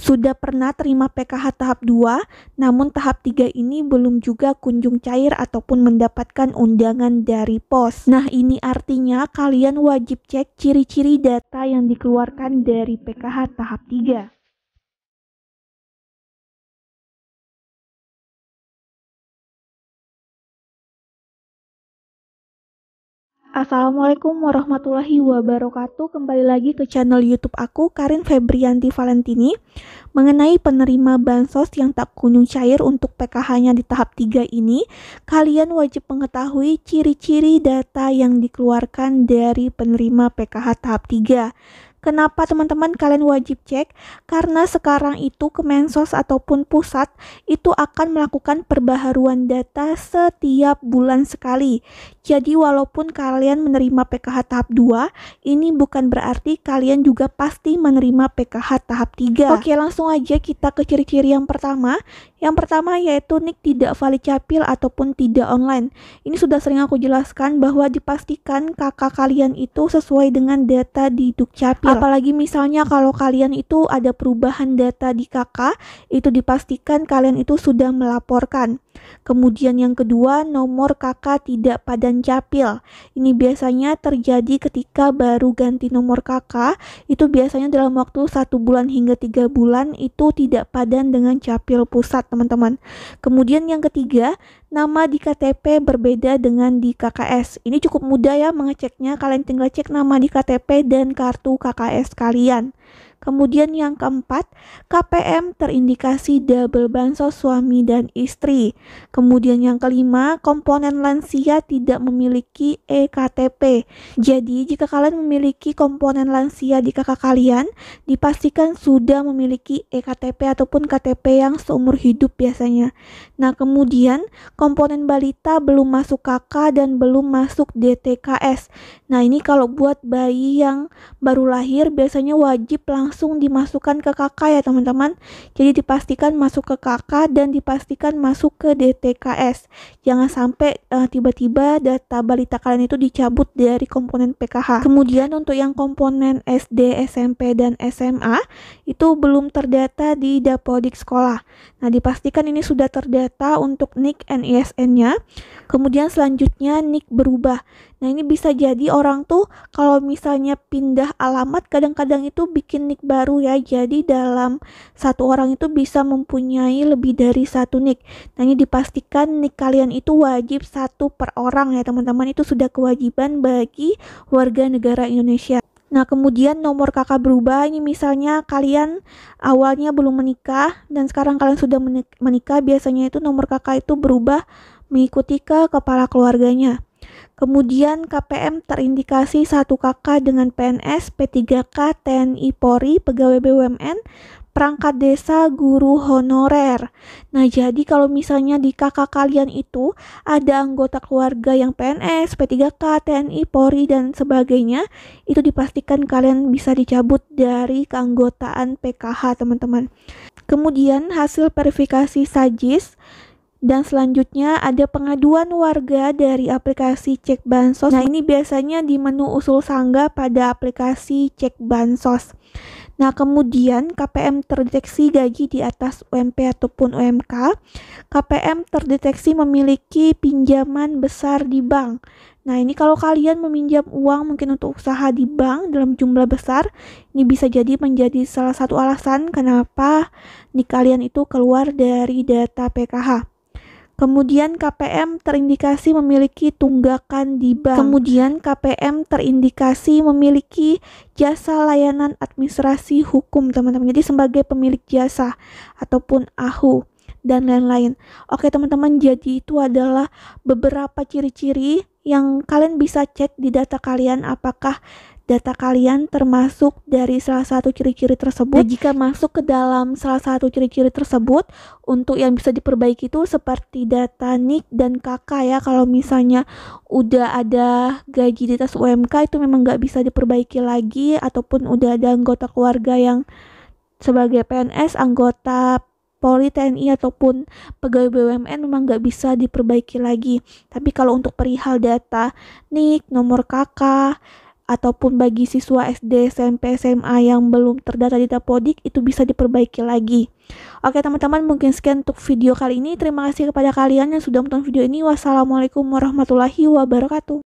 sudah pernah terima PKH tahap 2, namun tahap 3 ini belum juga kunjung cair ataupun mendapatkan undangan dari pos. Nah, ini artinya kalian wajib cek ciri-ciri data yang dikeluarkan dari PKH tahap 3. Assalamualaikum warahmatullahi wabarakatuh. Kembali lagi ke channel YouTube aku, Karin Febrianti Valentini, mengenai penerima bansos yang tak kunjung cair untuk PKH-nya di tahap 3 ini. Kalian wajib mengetahui ciri-ciri data yang dikeluarkan dari penerima PKH tahap 3. Kenapa teman-teman kalian wajib cek? Karena sekarang itu Kemensos ataupun pusat itu akan melakukan perbaharuan data setiap bulan sekali. Jadi walaupun kalian menerima PKH tahap 2, ini bukan berarti kalian juga pasti menerima PKH tahap 3. Oke, langsung aja kita ke ciri-ciri yang pertama. Yang pertama yaitu NIK tidak valid capil ataupun tidak online. Ini sudah sering aku jelaskan bahwa dipastikan kakak kalian itu sesuai dengan data di Dukcapil. Apalagi misalnya kalau kalian itu ada perubahan data di kakak, itu dipastikan kalian itu sudah melaporkan. Kemudian yang kedua, nomor kakak tidak padan capil. Ini biasanya terjadi ketika baru ganti nomor kakak, itu biasanya dalam waktu 1 bulan hingga 3 bulan itu tidak padan dengan capil pusat, teman-teman. Kemudian yang ketiga, nama di KTP berbeda dengan di KKS. Ini cukup mudah ya mengeceknya, kalian tinggal cek nama di KTP dan kartu KKS kalian. Kemudian yang keempat, KPM terindikasi double bansos suami dan istri. Kemudian yang kelima, komponen lansia tidak memiliki EKTP. Jadi jika kalian memiliki komponen lansia di kakak kalian, dipastikan sudah memiliki EKTP ataupun KTP yang seumur hidup biasanya. Nah, kemudian komponen balita belum masuk KK dan belum masuk DTKS. Nah, ini kalau buat bayi yang baru lahir biasanya wajib langsung dimasukkan ke KK ya teman-teman. Jadi dipastikan masuk ke KK dan dipastikan masuk ke DTKS. Jangan sampai tiba-tiba data balita kalian itu dicabut dari komponen PKH. Kemudian untuk yang komponen SD, SMP, dan SMA itu belum terdata di Dapodik sekolah. Nah, dipastikan ini sudah terdata untuk NIK NISN-nya. Kemudian selanjutnya NIK berubah. Nah, ini bisa jadi orang tuh kalau misalnya pindah alamat kadang-kadang itu bikin NIK baru ya. Jadi dalam satu orang itu bisa mempunyai lebih dari satu NIK. Nah, ini dipastikan NIK kalian itu wajib 1 per orang ya teman-teman. Itu sudah kewajiban bagi warga negara Indonesia. Nah, kemudian nomor kakak berubah. Ini misalnya kalian awalnya belum menikah dan sekarang kalian sudah menikah. Biasanya itu nomor kakak itu berubah mengikuti ke kepala keluarganya. Kemudian KPM terindikasi 1 kakak dengan PNS, P3K, TNI Polri, pegawai BUMN, perangkat desa, guru honorer. Nah, jadi kalau misalnya di kakak kalian itu ada anggota keluarga yang PNS, P3K, TNI, Polri, dan sebagainya, itu dipastikan kalian bisa dicabut dari keanggotaan PKH, teman-teman. Kemudian hasil verifikasi SAJIS. Dan selanjutnya ada pengaduan warga dari aplikasi Cek Bansos. Nah, ini biasanya di menu usul sanggah pada aplikasi Cek Bansos. Nah, kemudian KPM terdeteksi gaji di atas UMP ataupun UMK. KPM terdeteksi memiliki pinjaman besar di bank. Nah, ini kalau kalian meminjam uang mungkin untuk usaha di bank dalam jumlah besar, ini bisa jadi menjadi salah satu alasan kenapa nih kalian itu keluar dari data PKH. Kemudian KPM terindikasi memiliki tunggakan di bank. Kemudian KPM terindikasi memiliki jasa layanan administrasi hukum, teman-teman. Jadi sebagai pemilik jasa ataupun AHU dan lain-lain. Oke teman-teman, jadi itu adalah beberapa ciri-ciri yang kalian bisa cek di data kalian apakah data kalian termasuk dari salah satu ciri-ciri tersebut. Jika masuk ke dalam salah satu ciri-ciri tersebut, untuk yang bisa diperbaiki itu seperti data NIK dan KK ya. Kalau misalnya udah ada gaji di atas UMK itu memang nggak bisa diperbaiki lagi, ataupun udah ada anggota keluarga yang sebagai PNS, anggota Polri, TNI, ataupun pegawai BUMN memang nggak bisa diperbaiki lagi. Tapi kalau untuk perihal data NIK, nomor KK, ataupun bagi siswa SD, SMP, SMA yang belum terdata di Dapodik itu bisa diperbaiki lagi. Oke teman-teman, mungkin sekian untuk video kali ini. Terima kasih kepada kalian yang sudah menonton video ini. Wassalamualaikum warahmatullahi wabarakatuh.